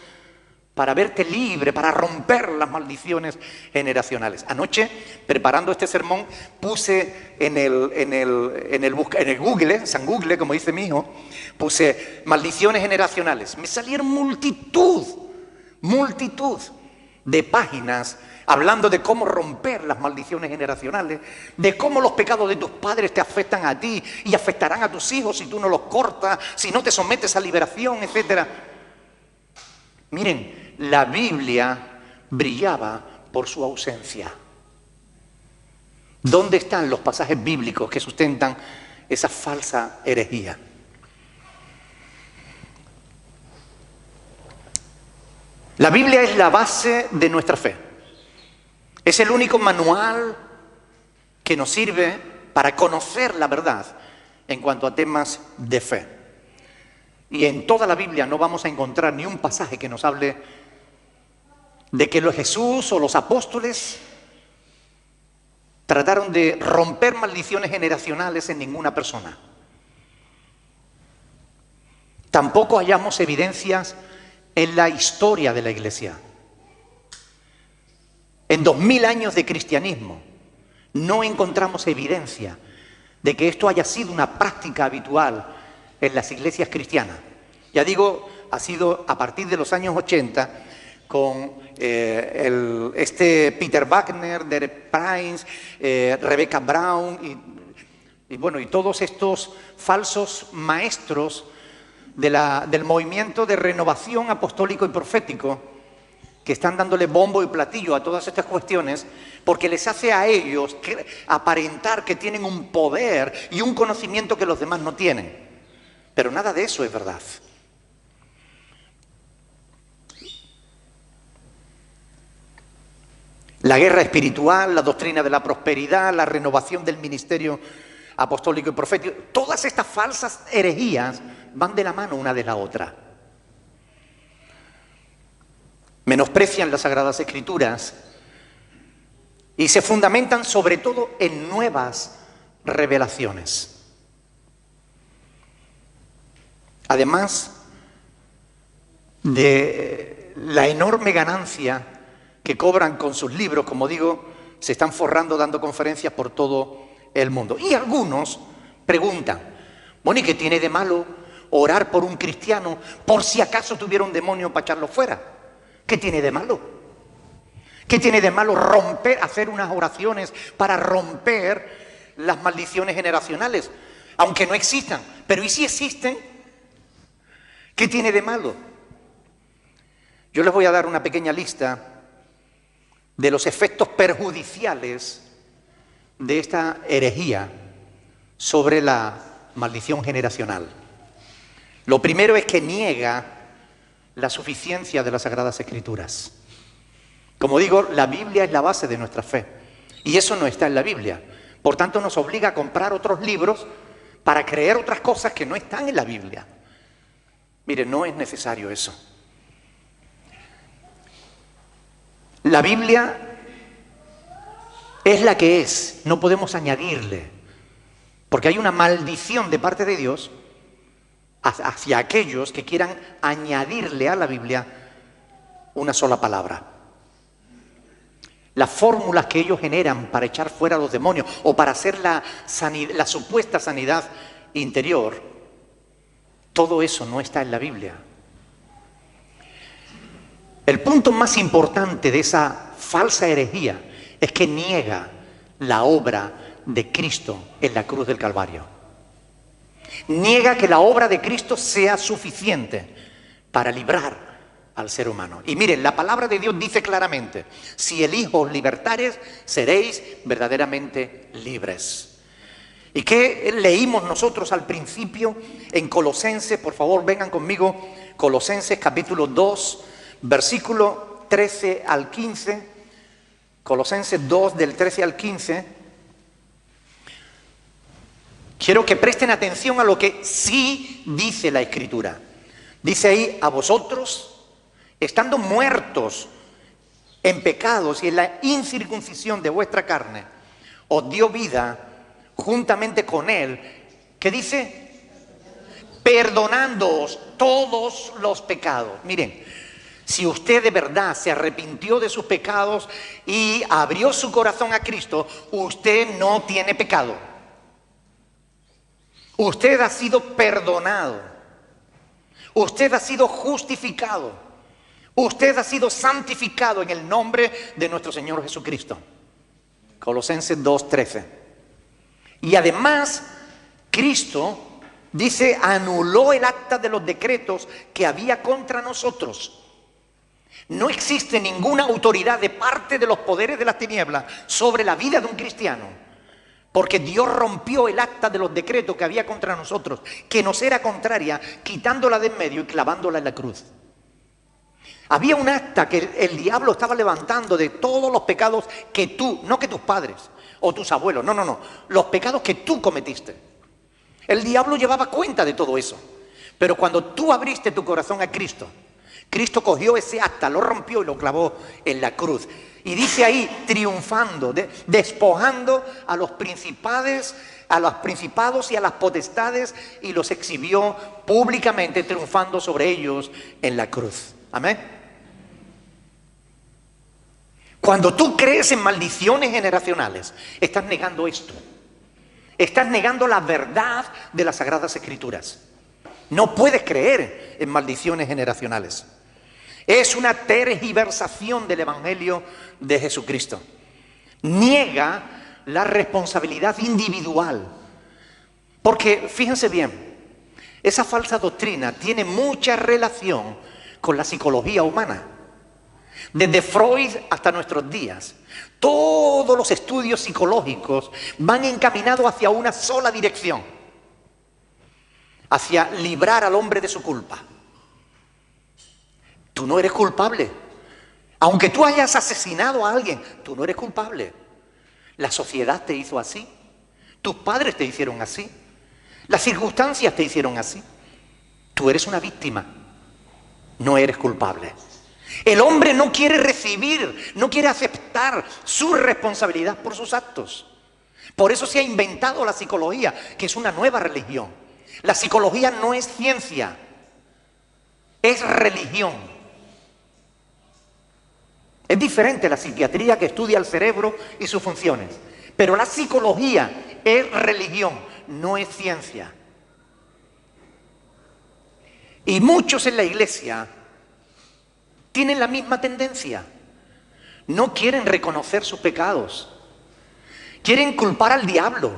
Speaker 1: para verte libre, para romper las maldiciones generacionales. Anoche, preparando este sermón, puse en el Google, San Google, como dice mi hijo, puse maldiciones generacionales. Me salieron multitud de páginas hablando de cómo romper las maldiciones generacionales, de cómo los pecados de tus padres te afectan a ti y afectarán a tus hijos si tú no los cortas, si no te sometes a liberación, etc. Miren, la Biblia brillaba por su ausencia. ¿Dónde están los pasajes bíblicos que sustentan esa falsa herejía? La Biblia es la base de nuestra fe. Es el único manual que nos sirve para conocer la verdad en cuanto a temas de fe. Y en toda la Biblia no vamos a encontrar ni un pasaje que nos hable de que Jesús o los apóstoles trataron de romper maldiciones generacionales en ninguna persona. Tampoco hallamos evidencias en la historia de la Iglesia. En 2000 años de cristianismo no encontramos evidencia de que esto haya sido una práctica habitual en las iglesias cristianas. Ya digo, ha sido a partir de los años 80 con Peter Wagner, Derek Prince, Rebecca Brown y todos estos falsos maestros del movimiento de renovación apostólico y profético que están dándole bombo y platillo a todas estas cuestiones porque les hace a ellos aparentar que tienen un poder y un conocimiento que los demás no tienen. Pero nada de eso es verdad. La guerra espiritual, la doctrina de la prosperidad, la renovación del ministerio apostólico y profético, todas estas falsas herejías van de la mano una de la otra. Menosprecian las Sagradas Escrituras y se fundamentan sobre todo en nuevas revelaciones. Además de la enorme ganancia que cobran con sus libros, como digo, se están forrando dando conferencias por todo el mundo. Y algunos preguntan, bueno, ¿y qué tiene de malo orar por un cristiano por si acaso tuviera un demonio para echarlo fuera? ¿Qué tiene de malo? ¿Qué tiene de malo hacer unas oraciones para romper las maldiciones generacionales? Aunque no existan. Pero ¿y si existen? ¿Qué tiene de malo? Yo les voy a dar una pequeña lista de los efectos perjudiciales de esta herejía sobre la maldición generacional. Lo primero es que niega la suficiencia de las Sagradas Escrituras. Como digo, la Biblia es la base de nuestra fe y eso no está en la Biblia. Por tanto, nos obliga a comprar otros libros para creer otras cosas que no están en la Biblia. Mire, no es necesario eso. La Biblia es la que es, no podemos añadirle, porque hay una maldición de parte de Dios hacia aquellos que quieran añadirle a la Biblia una sola palabra. Las fórmulas que ellos generan para echar fuera a los demonios o para hacer la supuesta sanidad interior, todo eso no está en la Biblia. El punto más importante de esa falsa herejía es que niega la obra de Cristo en la cruz del Calvario. Niega que la obra de Cristo sea suficiente para librar al ser humano. Y miren, la palabra de Dios dice claramente: si el Hijo os libertares, seréis verdaderamente libres. ¿Y qué leímos nosotros al principio en Colosenses? Por favor, vengan conmigo. Colosenses capítulo 2, versículo 13 al 15. Colosenses 2, del 13 al 15. Quiero que presten atención a lo que sí dice la Escritura. Dice ahí: a vosotros, estando muertos en pecados y en la incircuncisión de vuestra carne, os dio vida juntamente con Él. ¿Qué dice? Perdonándoos todos los pecados. Miren, si usted de verdad se arrepintió de sus pecados y abrió su corazón a Cristo, usted no tiene pecado. Usted ha sido perdonado. Usted ha sido justificado. Usted ha sido santificado en el nombre de nuestro Señor Jesucristo. Colosenses 2:13. Y además, Cristo, dice, anuló el acta de los decretos que había contra nosotros. No existe ninguna autoridad de parte de los poderes de las tinieblas sobre la vida de un cristiano, porque Dios rompió el acta de los decretos que había contra nosotros, que nos era contraria, quitándola de en medio y clavándola en la cruz. Había un acta que el diablo estaba levantando de todos los pecados que tú, no que tus padres o tus abuelos, no, los pecados que tú cometiste. El diablo llevaba cuenta de todo eso. Pero cuando tú abriste tu corazón a Cristo, Cristo cogió ese acta, lo rompió y lo clavó en la cruz. Y dice ahí, triunfando, despojando a los principados y a las potestades, y los exhibió públicamente, triunfando sobre ellos en la cruz. Amén. Cuando tú crees en maldiciones generacionales, estás negando esto. Estás negando la verdad de las Sagradas Escrituras. No puedes creer en maldiciones generacionales. Es una tergiversación del Evangelio de Jesucristo. Niega la responsabilidad individual. Porque, fíjense bien, esa falsa doctrina tiene mucha relación con la psicología humana. Desde Freud hasta nuestros días, todos los estudios psicológicos van encaminados hacia una sola dirección: hacia librar al hombre de su culpa. Tú no eres culpable. Aunque tú hayas asesinado a alguien, tú no eres culpable. La sociedad te hizo así. Tus padres te hicieron así. Las circunstancias te hicieron así. Tú eres una víctima. No eres culpable. El hombre no quiere recibir, no quiere aceptar su responsabilidad por sus actos. Por eso se ha inventado la psicología, que es una nueva religión. La psicología no es ciencia, es religión. Es diferente la psiquiatría, que estudia el cerebro y sus funciones. Pero la psicología es religión, no es ciencia. Y muchos en la iglesia tienen la misma tendencia. No quieren reconocer sus pecados. Quieren culpar al diablo.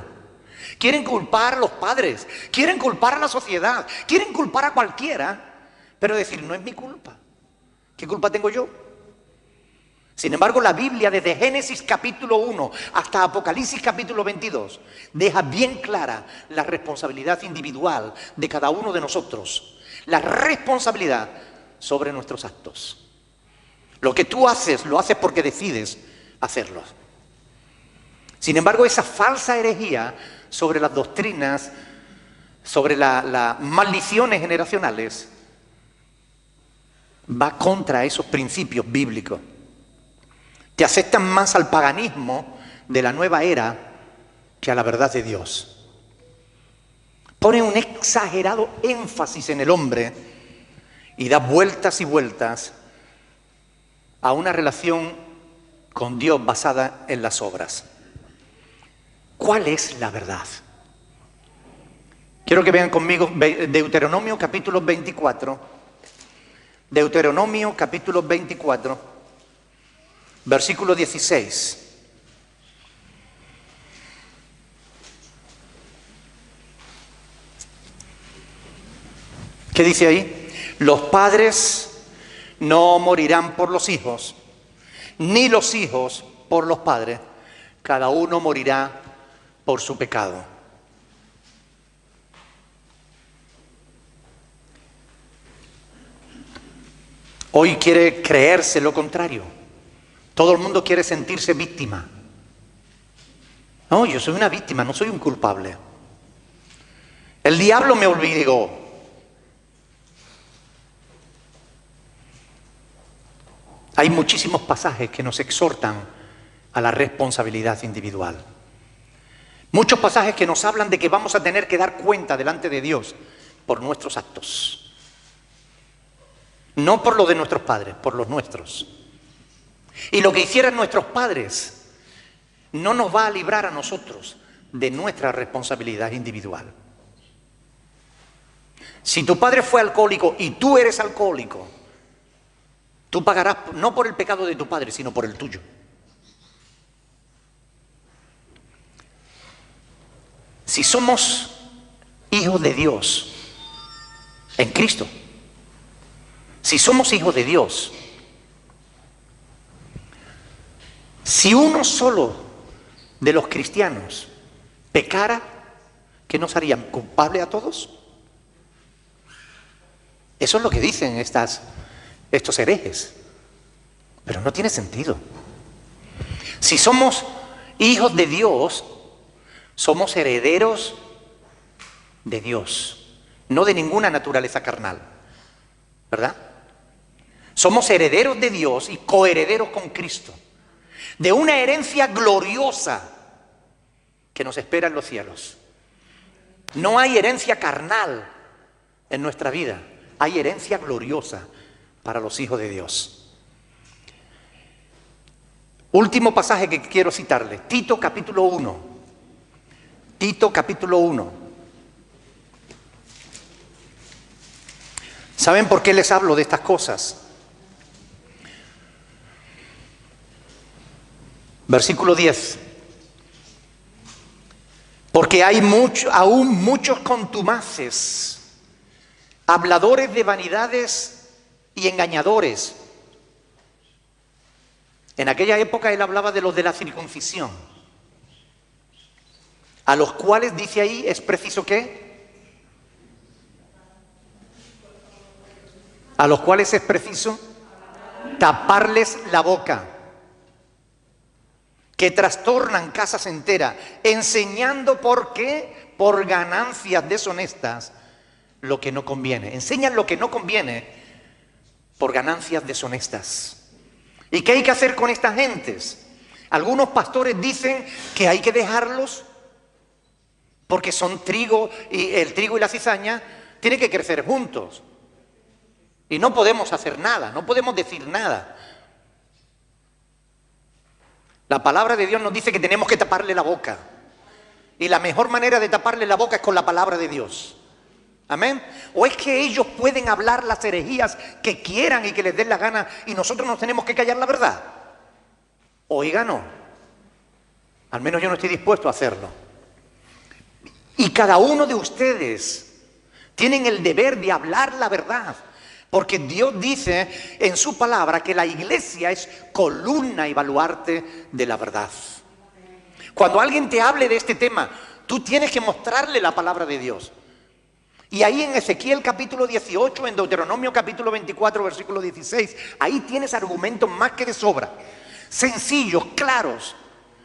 Speaker 1: Quieren culpar a los padres. Quieren culpar a la sociedad. Quieren culpar a cualquiera. Pero decir, no es mi culpa. ¿Qué culpa tengo yo? Sin embargo, la Biblia, desde Génesis capítulo 1 hasta Apocalipsis capítulo 22, deja bien clara la responsabilidad individual de cada uno de nosotros. La responsabilidad sobre nuestros actos. Lo que tú haces, lo haces porque decides hacerlo. Sin embargo, esa falsa herejía sobre las doctrinas, sobre las maldiciones generacionales, va contra esos principios bíblicos. Te aceptan más al paganismo de la nueva era que a la verdad de Dios. Pone un exagerado énfasis en el hombre y da vueltas y vueltas a una relación con Dios basada en las obras. ¿Cuál es la verdad? Quiero que vean conmigo Deuteronomio capítulo 24, Deuteronomio capítulo 24, versículo 16. ¿Qué dice ahí? Los padres no morirán por los hijos, ni los hijos por los padres. Cada uno morirá por su pecado. Hoy quiere creerse lo contrario. Todo el mundo quiere sentirse víctima. No, yo soy una víctima, no soy un culpable. El diablo me obligó. Hay muchísimos pasajes que nos exhortan a la responsabilidad individual. Muchos pasajes que nos hablan de que vamos a tener que dar cuenta delante de Dios por nuestros actos. No por lo de nuestros padres, por los nuestros. Y lo que hicieran nuestros padres no nos va a librar a nosotros de nuestra responsabilidad individual. Si tu padre fue alcohólico y tú eres alcohólico, tú pagarás no por el pecado de tu padre, sino por el tuyo. Si somos hijos de Dios en Cristo, si somos hijos de Dios, si uno solo de los cristianos pecara, ¿qué nos harían? ¿Culpable a todos? Eso es lo que dicen estos herejes. Pero no tiene sentido. Si somos hijos de Dios, somos herederos de Dios, no de ninguna naturaleza carnal, ¿verdad? Somos herederos de Dios y coherederos con Cristo, de una herencia gloriosa que nos espera en los cielos. No hay herencia carnal en nuestra vida, hay herencia gloriosa para los hijos de Dios. Último pasaje que quiero citarle, Tito capítulo 1. Tito capítulo 1. ¿Saben por qué les hablo de estas cosas? Versículo 10. Porque hay aún muchos contumaces, habladores de vanidades y engañadores. En aquella época él hablaba de los de la circuncisión, a los cuales, dice ahí, es preciso ¿qué? A los cuales es preciso taparles la boca, que trastornan casas enteras, enseñando ¿por qué? Por ganancias deshonestas lo que no conviene. Enseñan lo que no conviene por ganancias deshonestas. ¿Y qué hay que hacer con estas gentes? Algunos pastores dicen que hay que dejarlos porque son trigo, y el trigo y la cizaña tienen que crecer juntos. Y no podemos hacer nada, no podemos decir nada. La palabra de Dios nos dice que tenemos que taparle la boca. Y la mejor manera de taparle la boca es con la palabra de Dios. ¿Amén? ¿O es que ellos pueden hablar las herejías que quieran y que les den la gana y nosotros nos tenemos que callar la verdad? Oiga, no. Al menos yo no estoy dispuesto a hacerlo. Y cada uno de ustedes tienen el deber de hablar la verdad. Porque Dios dice en su palabra que la iglesia es columna y baluarte de la verdad. Cuando alguien te hable de este tema, tú tienes que mostrarle la palabra de Dios. Y ahí en Ezequiel capítulo 18, en Deuteronomio capítulo 24, versículo 16, ahí tienes argumentos más que de sobra. Sencillos, claros.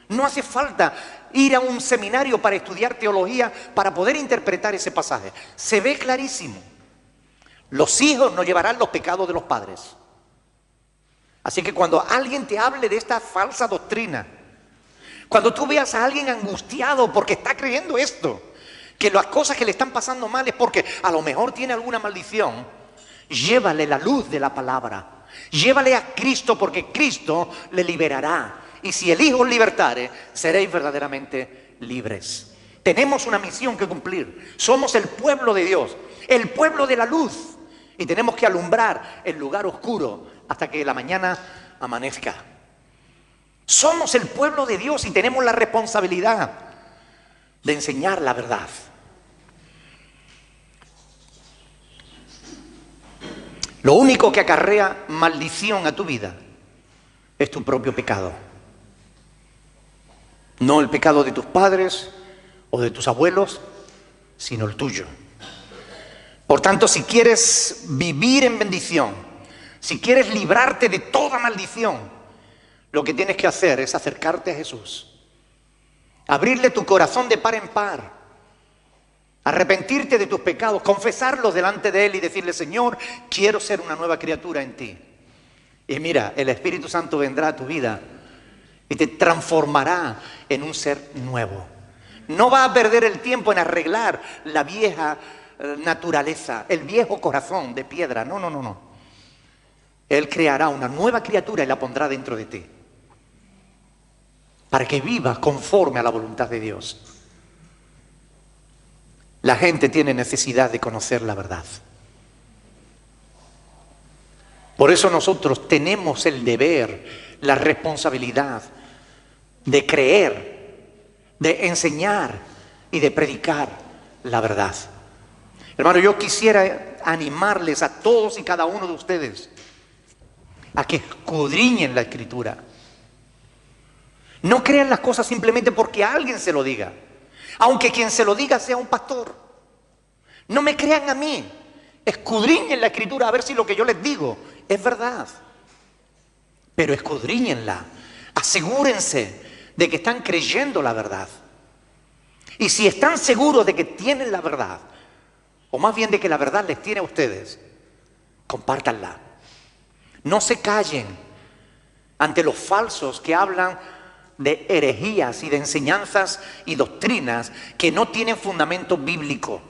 Speaker 1: No hace falta ir a un seminario para estudiar teología para poder interpretar ese pasaje. Se ve clarísimo. Los hijos no llevarán los pecados de los padres. Así que cuando alguien te hable de esta falsa doctrina, cuando tú veas a alguien angustiado porque está creyendo esto, que las cosas que le están pasando mal es porque a lo mejor tiene alguna maldición, llévale la luz de la palabra. Llévale a Cristo porque Cristo le liberará. Y si el Hijo os libertare, seréis verdaderamente libres. Tenemos una misión que cumplir. Somos el pueblo de Dios, el pueblo de la luz. Y tenemos que alumbrar el lugar oscuro hasta que la mañana amanezca. Somos el pueblo de Dios y tenemos la responsabilidad de enseñar la verdad. Lo único que acarrea maldición a tu vida es tu propio pecado. No el pecado de tus padres o de tus abuelos, sino el tuyo. Por tanto, si quieres vivir en bendición, si quieres librarte de toda maldición, lo que tienes que hacer es acercarte a Jesús, abrirle tu corazón de par en par, arrepentirte de tus pecados, confesarlos delante de Él y decirle: Señor, quiero ser una nueva criatura en ti. Y mira, el Espíritu Santo vendrá a tu vida y te transformará en un ser nuevo. No vas a perder el tiempo en arreglar la vieja naturaleza, el viejo corazón de piedra. No, no, no, no. Él creará una nueva criatura y la pondrá dentro de ti, para que vivas conforme a la voluntad de Dios. La gente tiene necesidad de conocer la verdad. Por eso nosotros tenemos el deber, la responsabilidad de creer, de enseñar y de predicar la verdad. Hermano, yo quisiera animarles a todos y cada uno de ustedes a que escudriñen la Escritura. No crean las cosas simplemente porque alguien se lo diga, aunque quien se lo diga sea un pastor. No me crean a mí. Escudriñen la Escritura a ver si lo que yo les digo es verdad. Pero escudriñenla. Asegúrense de que están creyendo la verdad. Y si están seguros de que tienen la verdad, o más bien de que la verdad les tiene a ustedes, compártanla. No se callen ante los falsos que hablan de herejías y de enseñanzas y doctrinas que no tienen fundamento bíblico.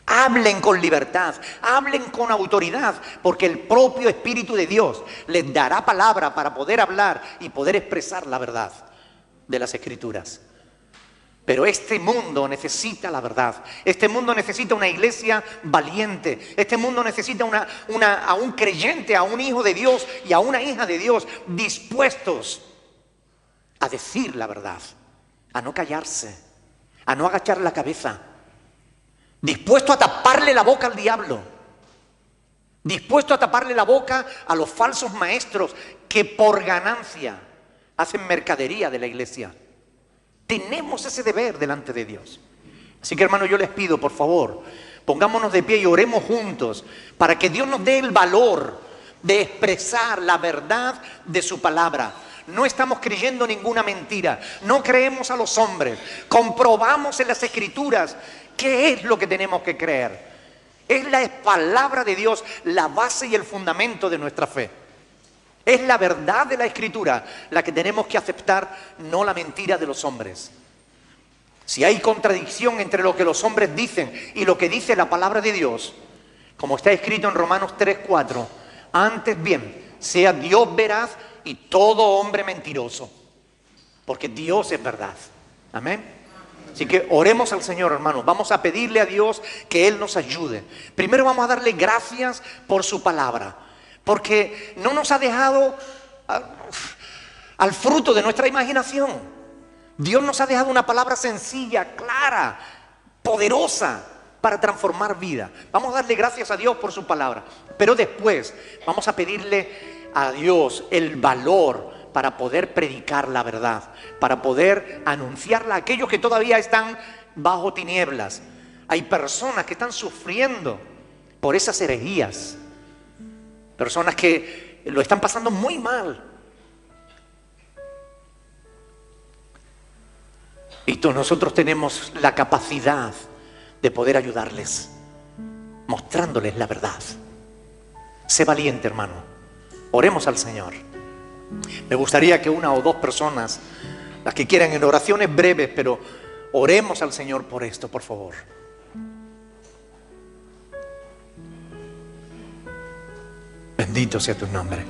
Speaker 1: Hablen con libertad, hablen con autoridad, porque el propio Espíritu de Dios les dará palabra para poder hablar y poder expresar la verdad de las Escrituras. Pero este mundo necesita la verdad. Este mundo necesita una iglesia valiente. Este mundo necesita a un creyente, a un hijo de Dios y a una hija de Dios dispuestos a decir la verdad, a no callarse, a no agachar la cabeza, dispuesto a taparle la boca al diablo, dispuesto a taparle la boca a los falsos maestros que por ganancia hacen mercadería de la iglesia. Tenemos ese deber delante de Dios. Así que, hermano, yo les pido, por favor, pongámonos de pie y oremos juntos para que Dios nos dé el valor de expresar la verdad de su palabra. No estamos creyendo ninguna mentira, no creemos a los hombres, comprobamos en las Escrituras qué es lo que tenemos que creer. Es la palabra de Dios la base y el fundamento de nuestra fe. Es la verdad de la Escritura la que tenemos que aceptar, no la mentira de los hombres. Si hay contradicción entre lo que los hombres dicen y lo que dice la palabra de Dios, como está escrito en Romanos 3:4, antes bien, sea Dios veraz y todo hombre mentiroso, porque Dios es verdad. Amén. Así que oremos al Señor, hermanos. Vamos a pedirle a Dios que Él nos ayude. Primero vamos a darle gracias por su palabra, porque no nos ha dejado al fruto de nuestra imaginación. Dios nos ha dejado una palabra sencilla, clara, poderosa para transformar vida. Vamos a darle gracias a Dios por su palabra, pero después vamos a pedirle a Dios el valor para poder predicar la verdad, para poder anunciarla a aquellos que todavía están bajo tinieblas. Hay personas que están sufriendo por esas herejías, personas que lo están pasando muy mal. Y nosotros tenemos la capacidad de poder ayudarles, mostrándoles la verdad. Sé valiente, hermano. Oremos al Señor. Me gustaría que una o dos personas, las que quieran, en oraciones breves, pero oremos al Señor por esto, por favor. Bendito sea tu nombre.